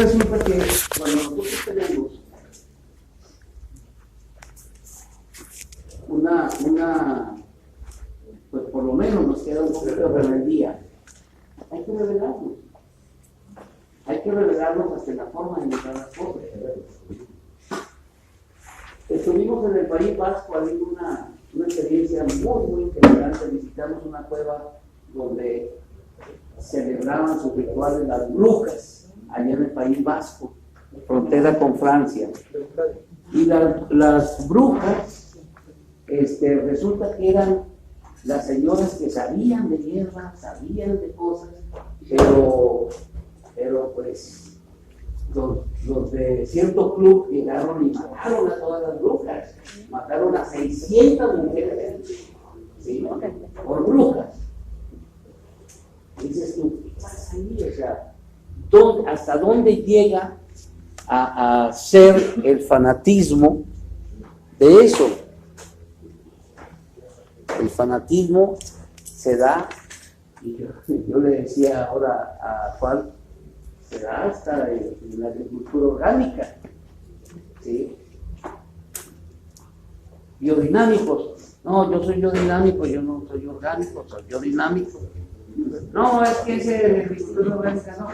resulta que cuando nosotros tenemos pues por lo menos nos queda un poquito de rebeldía, hay que revelarnos. Hay que revelarnos hasta en la forma de mirar las cosas. Estuvimos en el País Vasco, había una experiencia muy interesante. Visitamos una cueva donde celebraban sus rituales las brujas, allá en el País Vasco, frontera con Francia. Y las brujas, resulta que eran las señoras que sabían de hierba, sabían de cosas, pero pues los de cierto club llegaron y mataron a todas las brujas, mataron a 600 mujeres, ¿sí? Por brujas. Y dices tú, ¿qué pasa ahí? O sea, ¿hasta dónde llega a ser el fanatismo de eso? El fanatismo se da, y yo le decía ahora a Juan, se da hasta en la agricultura orgánica, ¿sí? Biodinámicos. No, yo soy biodinámico, yo no soy orgánico, soy biodinámico. No, es que ese de agricultura orgánica no,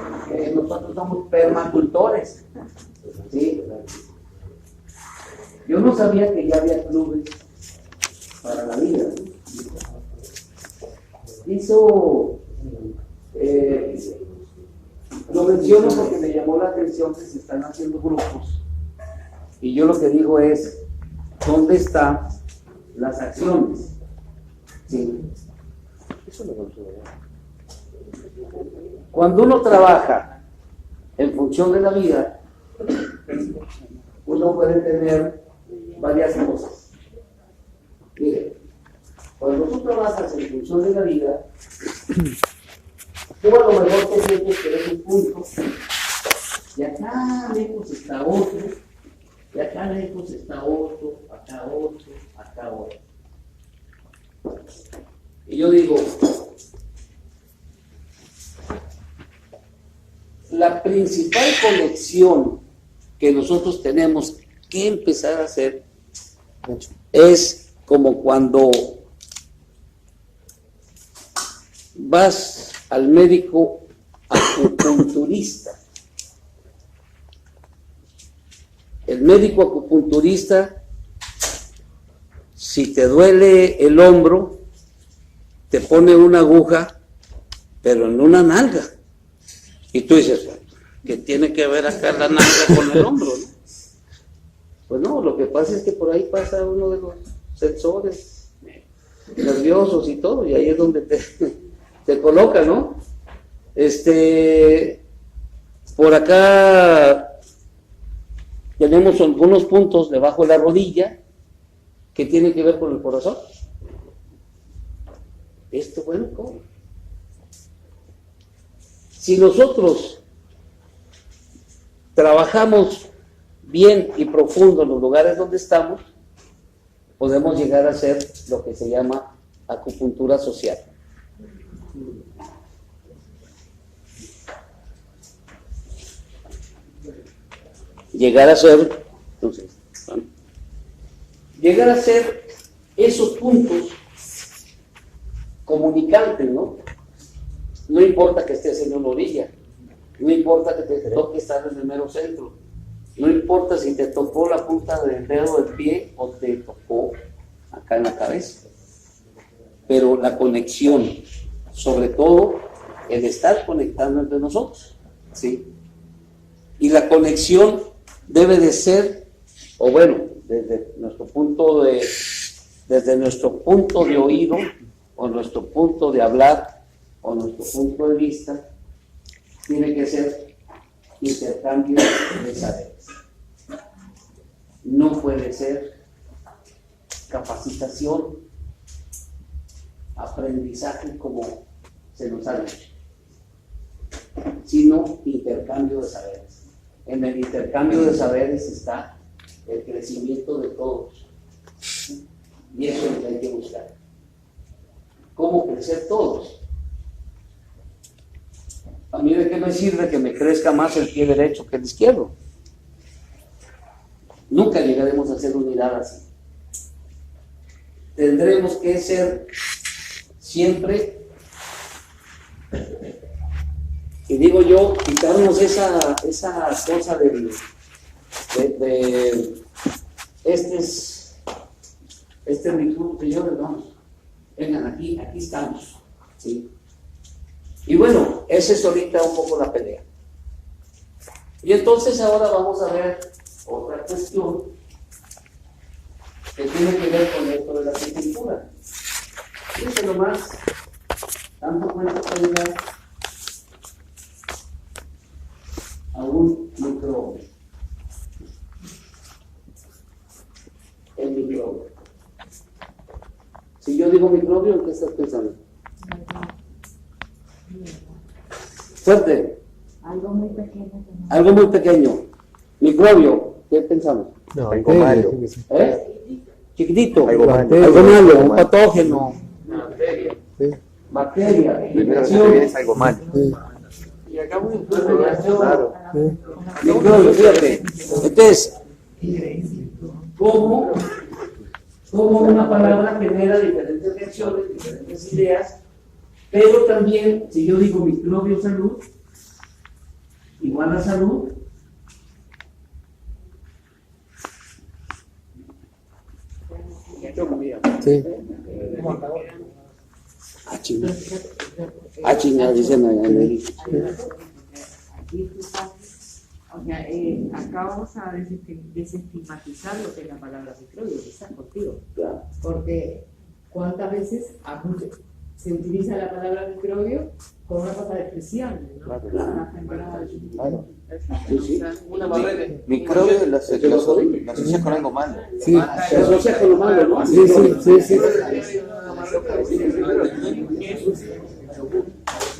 nosotros somos permacultores, ¿sí? Yo no sabía que ya había clubes para la vida. Lo menciono porque me llamó la atención que se están haciendo grupos, y yo lo que digo es, ¿dónde están las acciones? Sí. Cuando uno trabaja en función de la vida, uno puede tener varias cosas. Mire, cuando tú trabajas en función de la vida, tú a lo mejor te sientes que eres un punto, y acá lejos está otro, y acá lejos está otro, acá otro, acá otro. Y yo digo, la principal conexión que nosotros tenemos que empezar a hacer es como cuando vas al médico acupunturista. El médico acupunturista, si te duele el hombro, te pone una aguja, pero en una nalga. Y tú dices, ¿qué tiene que ver acá la nalga con el hombro, no? Pues no, lo que pasa es que por ahí pasa uno de los sensores nerviosos y todo, y ahí es donde te coloca, ¿no? Por acá tenemos algunos puntos debajo de la rodilla que tienen que ver con el corazón. Bueno, ¿cómo? Si nosotros trabajamos bien y profundo en los lugares donde estamos, podemos llegar a hacer lo que se llama acupuntura social. Llegar a ser, entonces, llegar a ser esos puntos comunicantes, ¿no? No importa que estés en una orilla, no importa que te toque estar en el mero centro, no importa si te tocó la punta del dedo del pie o te tocó acá en la cabeza, pero la conexión, sobre todo el estar conectando entre nosotros, ¿sí? Y la conexión debe de ser, o bueno, desde nuestro punto de oído, o nuestro punto de hablar, o nuestro punto de vista, tiene que ser intercambio de saberes. No puede ser capacitación, aprendizaje como se nos ha dicho, sino intercambio de saberes. En el intercambio de saberes está el crecimiento de todos, y eso es lo que hay que buscar. ¿Cómo crecer todos? ¿A mí de qué me sirve que me crezca más el pie derecho que el izquierdo? Nunca llegaremos a hacer unidad así. Tendremos que ser siempre, y digo yo, quitarnos esa cosa de este es mi club, señores, vamos, vengan aquí estamos, ¿sí? Y bueno, esa es ahorita un poco la pelea. Y entonces ahora vamos a ver otra cuestión que tiene que ver con esto de la agricultura. Fíjense nomás, tanto cuenta que a un microbio. El microbio. Si yo digo microbio, ¿en qué estás pensando? Fuerte. Algo muy pequeño. Algo muy pequeño. Microbio, ¿qué pensamos? No, algo malo. Chiquitito. Algo malo. Algo malo, un patógeno. Sí. Bacteria. Primero que infección. es algo malo. Sí. Y acá una infección. Claro. Sí. Microbio, fíjate. Entonces, ¿cómo una palabra genera diferentes reacciones, diferentes ideas? Pero también, si yo digo microbio salud, igual a salud, Sí. chinga, dicen ahí. Aquí tú sabes, o sea, acá vamos a desestigmatizar lo que es la palabra microbio, quizás contigo. Claro. Porque cuántas veces se utiliza la palabra microbio como una cosa despreciable, ¿no? Claro. Claro. Sí, sí. Microbio lo asocias con algo malo. Sí. Se asocia con lo malo, ¿no? Sí, sí, sí, sí.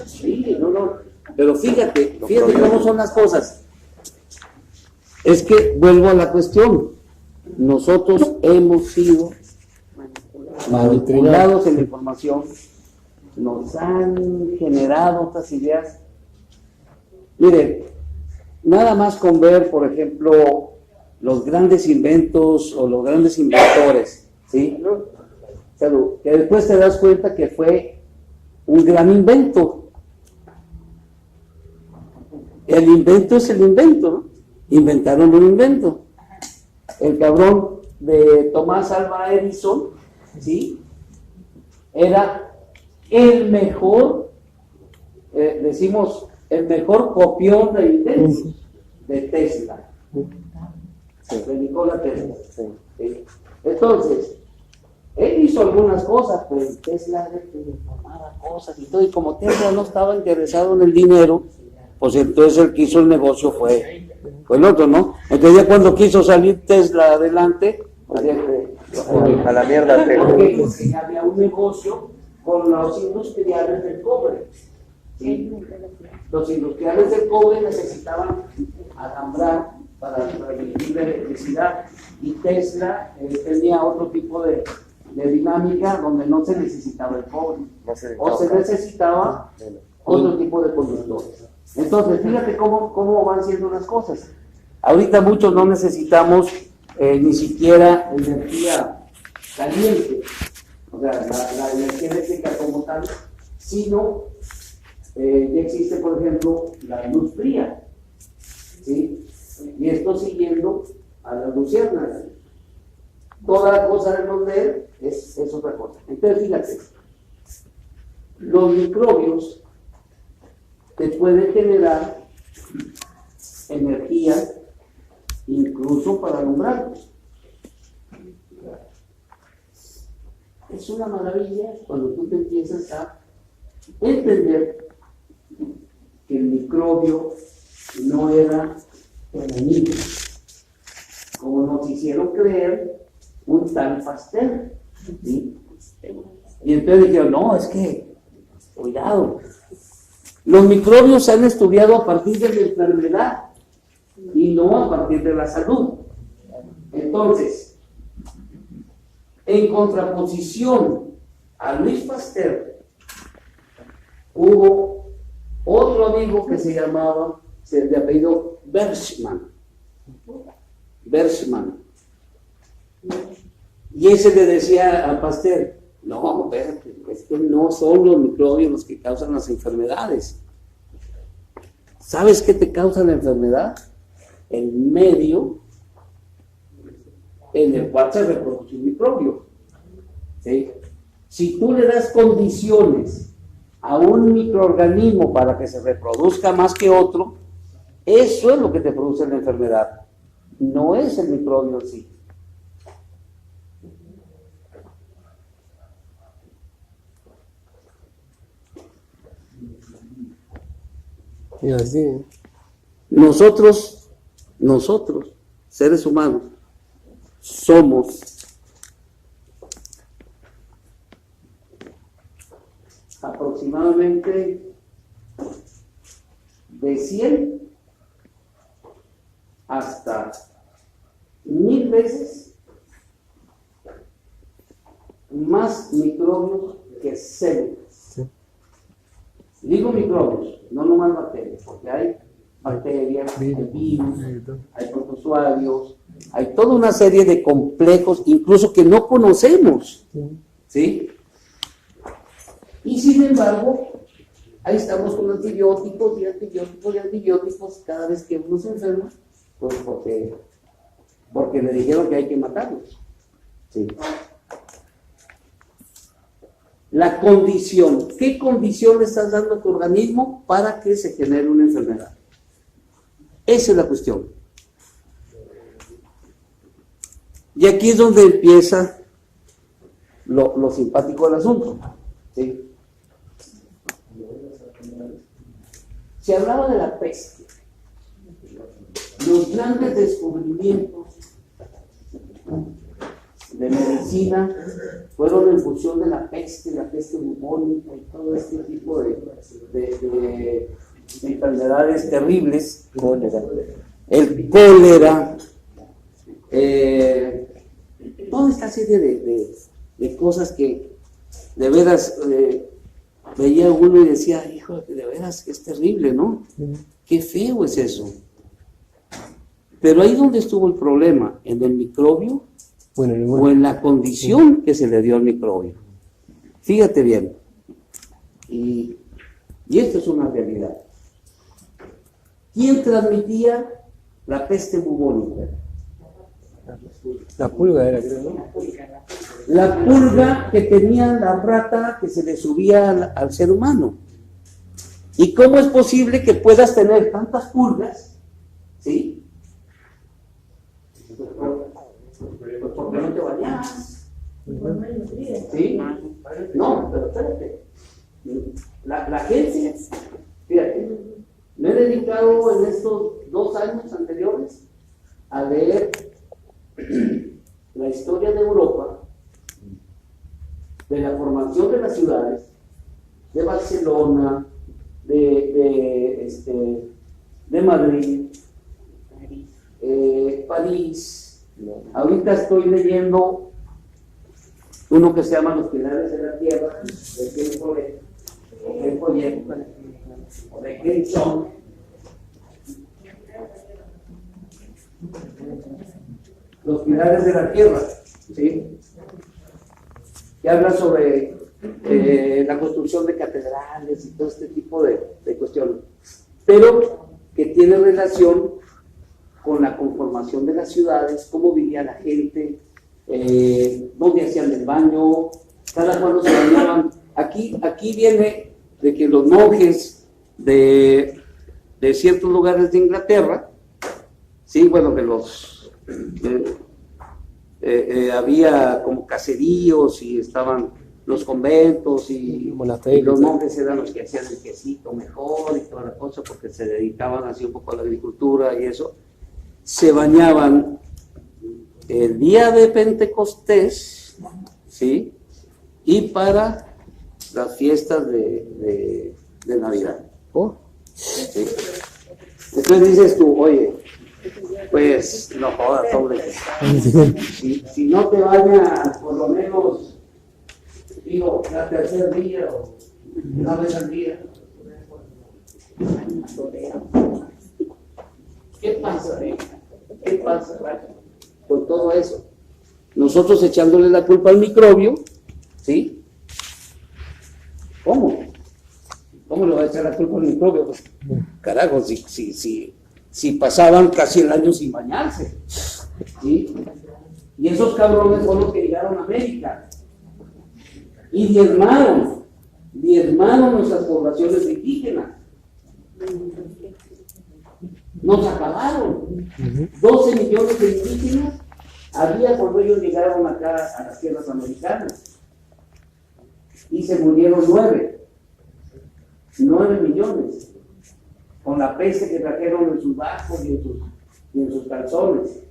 Sí, no. Pero fíjate cómo son las cosas. Es que vuelvo a la cuestión. Nosotros hemos sido manipulados en la información, nos han generado otras ideas. Mire, nada más con ver, por ejemplo, los grandes inventos o los grandes inventores, ¿sí? Que después te das cuenta que fue un gran invento. El invento es el invento, ¿no? Inventaron un invento. El cabrón de Tomás Alva Edison, ¿sí? Era el mejor, el mejor copión de inventos de Tesla, de Nikola Tesla. ¿Sí? Entonces, él hizo algunas cosas, pero Tesla reformaba cosas y todo, y como Tesla no estaba interesado en el dinero, pues entonces el que hizo el negocio fue el otro, ¿no? Entonces ya cuando quiso salir Tesla adelante, pues ya A la mierda, porque ya había un negocio con los industriales del cobre. ¿Sí? Los industriales del cobre necesitaban alambrar para transmitir la electricidad, y Tesla tenía otro tipo de dinámica donde no se necesitaba el cobre, o se necesitaba otro tipo de conductores. Entonces, fíjate cómo van siendo las cosas. Ahorita muchos no necesitamos ni siquiera energía caliente, o sea, la energía eléctrica como tal, sino ya existe, por ejemplo, la luz fría, ¿sí? Y esto siguiendo a las luciérnagas. Toda la cosa de los LED es otra cosa. Entonces, fíjate, los microbios te pueden generar energía incluso para alumbrar. Es una maravilla cuando tú te empiezas a entender que el microbio no era enemigo, como nos hicieron creer un tal Pasteur, ¿sí? Y entonces dijeron, no, es que, cuidado, los microbios se han estudiado a partir de la enfermedad y no a partir de la salud. Entonces, en contraposición a Luis Pasteur, hubo Otro amigo que se llamaba, de apellido Bergman. Y ese le decía a Pasteur, no, espérate, es que no son los microbios los que causan las enfermedades. ¿Sabes qué te causa la enfermedad? El medio en el cual se reproduce un microbio. ¿Sí? Si tú le das condiciones a un microorganismo para que se reproduzca más que otro, eso es lo que te produce la enfermedad, no es el microbio en sí. Y así. Nosotros, seres humanos, somos aproximadamente de 100 hasta 1000 veces más microbios que células. Sí. Digo microbios, no nomás bacterias, porque hay bacterias, hay virus, hay protozoarios, hay toda una serie de complejos, incluso que no conocemos, ¿sí? Y sin embargo, ahí estamos con antibióticos y antibióticos y antibióticos cada vez que uno se enferma, pues porque le dijeron que hay que matarlos, ¿sí? La condición, ¿qué condición le estás dando a tu organismo para que se genere una enfermedad? Esa es la cuestión. Y aquí es donde empieza lo simpático del asunto, ¿sí? Se hablaba de la peste. Los grandes descubrimientos de medicina fueron en función de la peste bubónica y todo este tipo de enfermedades terribles. El cólera, toda esta serie de cosas que de veras veía uno y decía, hijo, de veras es terrible, ¿no? Qué feo es eso. Pero ahí donde estuvo el problema, en el microbio o en la condición que se le dio al microbio. Fíjate bien. Y esto es una realidad. ¿Quién transmitía la peste bubónica? La pulga era, creo, ¿no? La pulga que tenía la rata que se le subía al ser humano. ¿Y cómo es posible que puedas tener tantas pulgas? ¿Sí? Pues porque no te bañas. ¿Sí? No, pero espérate. La gente, fíjate, me he dedicado en estos 2 años anteriores a leer la historia de Europa, de la formación de las ciudades, de Barcelona, de Madrid, París. Ahorita estoy leyendo uno que se llama Los Pilares de la Tierra, de Ken Follett, o de Ken Chong. Los Pilares de la Tierra, ¿sí? Que habla sobre la construcción de catedrales y todo este tipo de cuestiones, pero que tiene relación con la conformación de las ciudades, cómo vivía la gente, dónde hacían el baño, cada cuando se bañaban. Aquí viene de que los monjes de ciertos lugares de Inglaterra, sí, bueno, que había como caseríos y estaban los conventos y los monjes eran los que hacían el quesito mejor y toda la cosa porque se dedicaban así un poco a la agricultura y eso. Se bañaban el día de Pentecostés, ¿sí? Y para las fiestas de Navidad. ¿Sí? Entonces dices tú, oye, pues no jodas, hombre. Si no te bañas por lo menos, digo, la tercer día o una vez al día, ¿Qué pasa? ¿Qué pasa con todo eso? Nosotros echándole la culpa al microbio, ¿sí? ¿Cómo? ¿Cómo le va a echar la culpa al microbio? Pues, carajo, si pasaban casi el año sin bañarse, ¿sí? Y esos cabrones fueron los que llegaron a América y diezmaron nuestras poblaciones indígenas. Nos acabaron. 12 millones de indígenas había cuando ellos llegaron acá a las tierras americanas y se murieron 9 millones con la peste que trajeron en sus barcos y en sus calzones.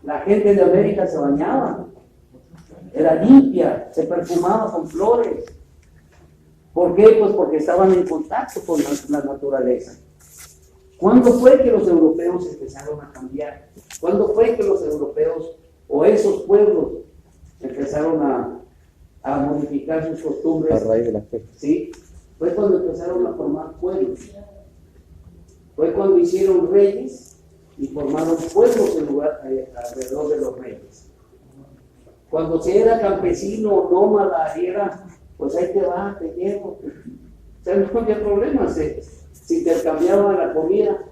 La gente de América se bañaba, era limpia, se perfumaba con flores. ¿Por qué? Pues porque estaban en contacto con la naturaleza. ¿Cuándo fue que los europeos empezaron a cambiar? ¿Cuándo fue que los europeos o esos pueblos empezaron a modificar sus costumbres? A raíz de las pestes. ¿Sí? Fue cuando empezaron a formar pueblos. Fue cuando hicieron reyes y formaron pueblos alrededor de los reyes. Cuando se era campesino, nómada, era, pues ahí te va, te llevo. O sea, no había problema. Si intercambiaban la comida,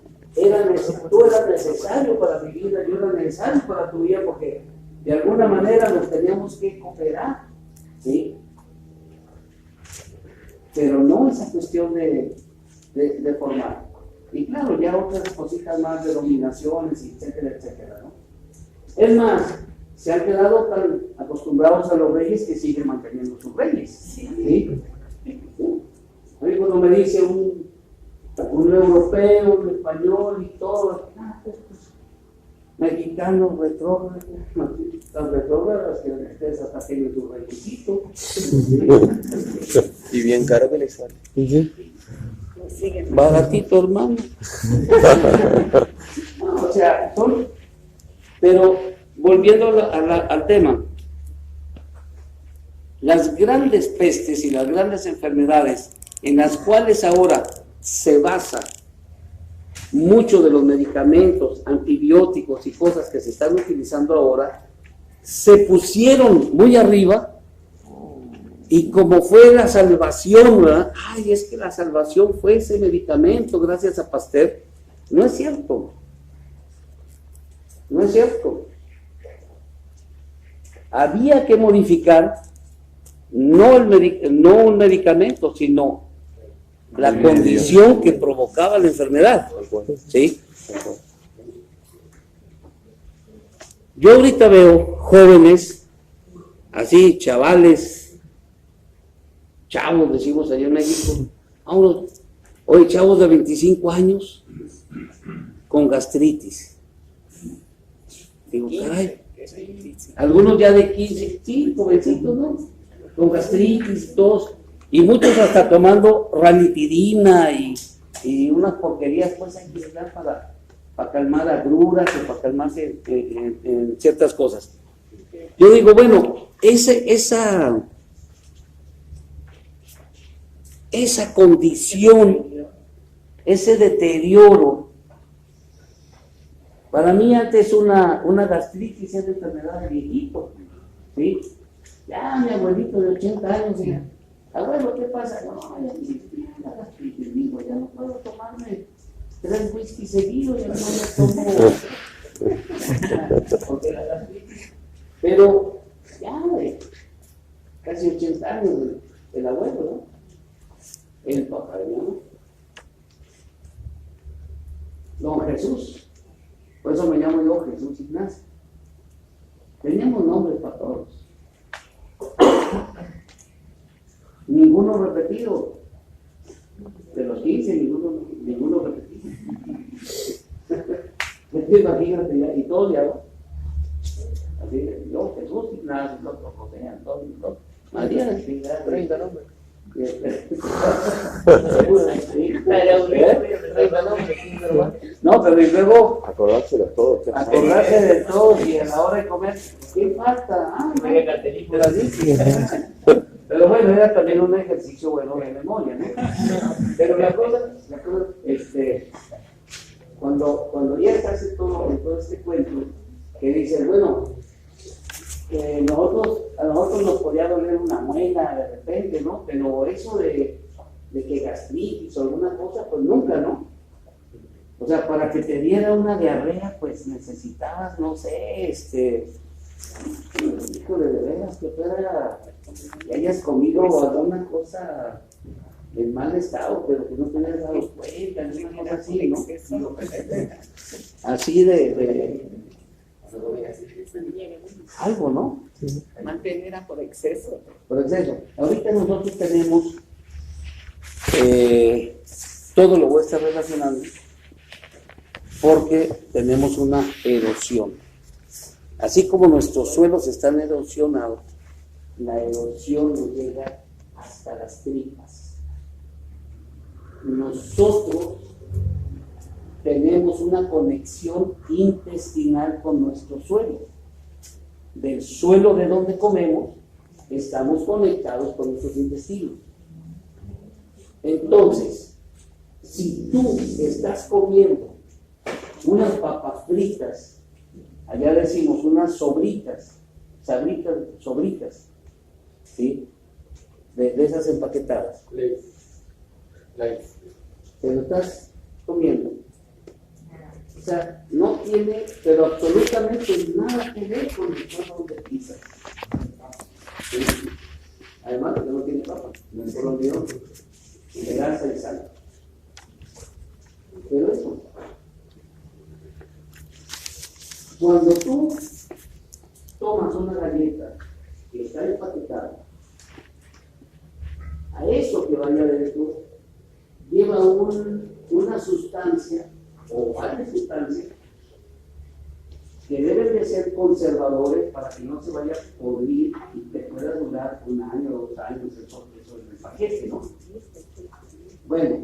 tú eras necesario para mi vida, yo era necesario para tu vida, porque de alguna manera nos teníamos que cooperar, ¿sí? Pero no esa cuestión de formar. Y claro, ya otras cositas más de dominaciones, etcétera, etcétera, ¿no? Es más, se han quedado tan acostumbrados a los reyes que siguen manteniendo sus reyes, ¿sí? A mí cuando me dice un europeo, un español y todo, mexicanos retrógradas, las retrógradas que ustedes hasta tienen su reyesito. Y bien caro que les sale. Baratito, hermano. No, o sea, pero volviendo al tema, las grandes pestes y las grandes enfermedades en las cuales ahora se basa mucho de los medicamentos, antibióticos y cosas que se están utilizando ahora, se pusieron muy arriba. Y como fue la salvación, ¿verdad? Ay, es que la salvación fue ese medicamento gracias a Pasteur. No es cierto. No es cierto. Había que modificar no un medicamento, sino la condición que provocaba la enfermedad. ¿Sí? Yo ahorita veo jóvenes, así, chavales, chavos, decimos allá en México, hoy chavos de 25 años con gastritis. Digo, caray, algunos ya de 15, sí, jovencitos, ¿no? Con gastritis, tos, y muchos hasta tomando ranitidina y unas porquerías, pues hay que dar para calmar agruras o para calmarse en ciertas cosas. Yo digo, bueno, esa condición, ese deterioro, para mí antes una gastritis es de enfermedad de viejito, ¿sí? Ya mi abuelito de 80 años, ya, abuelo, ¿qué pasa? No, ya la gastritis, digo, ya no puedo tomarme 3 whisky seguidos, ya no me tomo porque la gastritis, pero ya de casi 80 años el abuelo, ¿no? El papá de mi mamá, don Jesús, por eso me llamo yo Jesús Ignacio. Teníamos nombres para todos, ninguno repetido, de los 15 ninguno repetido. Imagínate ya, y todos ya, así, yo Jesús Ignacio, el otro José Antonio, María, 30 nombres. No, pero y luego acordarse de todos. Acordarse de todos y a la hora de comer, ¿qué falta? Pero bueno, bueno, era también un ejercicio bueno de memoria, ¿no? Pero la cosa, cuando ya estás en todo este cuento, que dices, bueno, a nosotros nos podía doler una muela de repente, ¿no? Pero eso de que gastritis o alguna cosa, pues nunca, ¿no? O sea, para que te diera una diarrea, pues necesitabas, no sé, híjole, de veras, que que hayas comido alguna cosa en mal estado, pero que no te hayas dado cuenta, alguna cosa así, ¿no? Así de algo, ¿no? Mantener por exceso. Por exceso. Ahorita nosotros tenemos todo lo voy a estar relacionando porque tenemos una erosión. Así como nuestros suelos están erosionados, la erosión nos llega hasta las tripas. Nosotros tenemos una conexión intestinal con nuestro suelo. Del suelo de donde comemos, estamos conectados con nuestros intestinos. Entonces, si tú estás comiendo unas papas fritas, allá decimos unas sobritas, ¿sí? De esas empaquetadas. Te lo estás comiendo. O sea, no tiene, pero absolutamente nada que ver con el suelo de pizza. ¿Sí? Además, porque no tiene papa, no es colombiano, de grasa y sal. Pero eso, cuando tú tomas una galleta que está empaquetada, a eso que vaya adentro, lleva una sustancia o varias sustancias que deben de ser conservadores para que no se vaya a podrir y te pueda durar 1 año, 2 años eso en el paquete, ¿no? Bueno,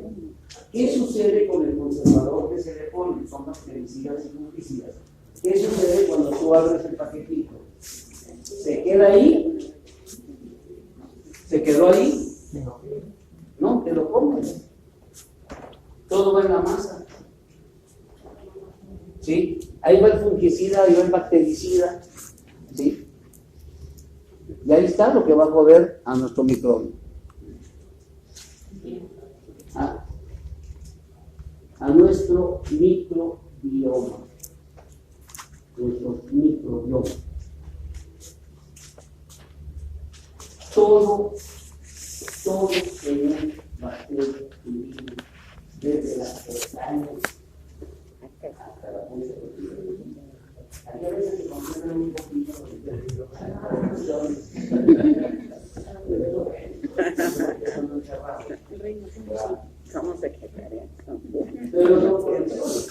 ¿qué sucede con el conservador que se le pone? Son bactericidas y fungicidas. ¿Qué sucede cuando tú abres el paquetito? ¿Se queda ahí? ¿Se quedó ahí? No, te lo comes. Todo va en la masa. ¿Sí? Ahí va el fungicida, ahí va el bactericida. ¿Sí? Y ahí está lo que va a joder a nuestro microbio. A nuestro microbioma. Nuestro microbioma. Todo en bacterias y virus, desde las pestañas hasta la punta de los dedos. Hay a veces se consideran un poquito Somos secretarias. pero no por el sol.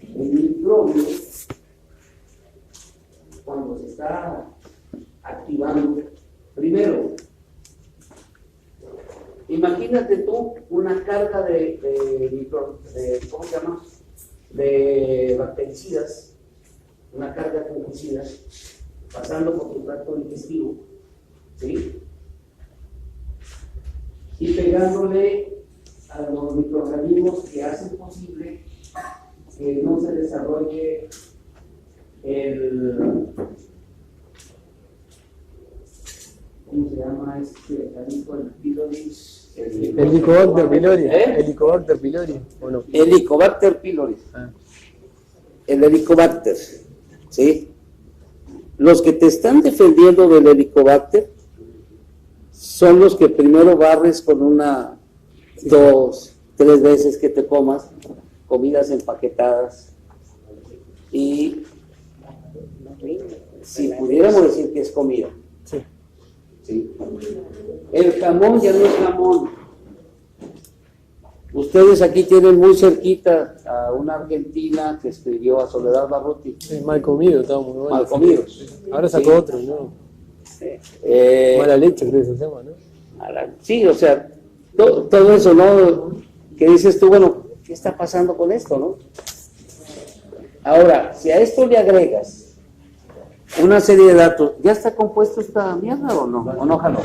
El microbio, cuando se está activando, primero, imagínate tú una carga ¿cómo se llama? De bactericidas, una carga de fungicidas, pasando por tu tracto digestivo, ¿sí? Y pegándole a los microorganismos que hacen posible que no se desarrolle ¿cómo se llama este? El pylori. Helicobacter pylori. Helicobacter pylori. ¿O no? Helicobacter pylori. El helicobacter, ¿sí? Los que te están defendiendo del helicobacter son los que primero barres con 1, 2, 3 veces que te comas comidas empaquetadas y si pudiéramos decir que es comida. Sí. ¿Sí? El jamón ya no es jamón. Ustedes aquí tienen muy cerquita a una argentina que escribió a Soledad Barruti. Es mal comido, estaba muy bueno. Mal comidos. Ahora sacó Sí. otro, ¿no? Eh, Mala leche, creo que se llama, ¿no? Sí, o sea, todo eso, ¿no? Que dices tú, bueno, ¿qué está pasando con esto, no? Ahora, si a esto le agregas una serie de datos. ¿Ya está compuesto esta mierda o no? ¿O no jaló?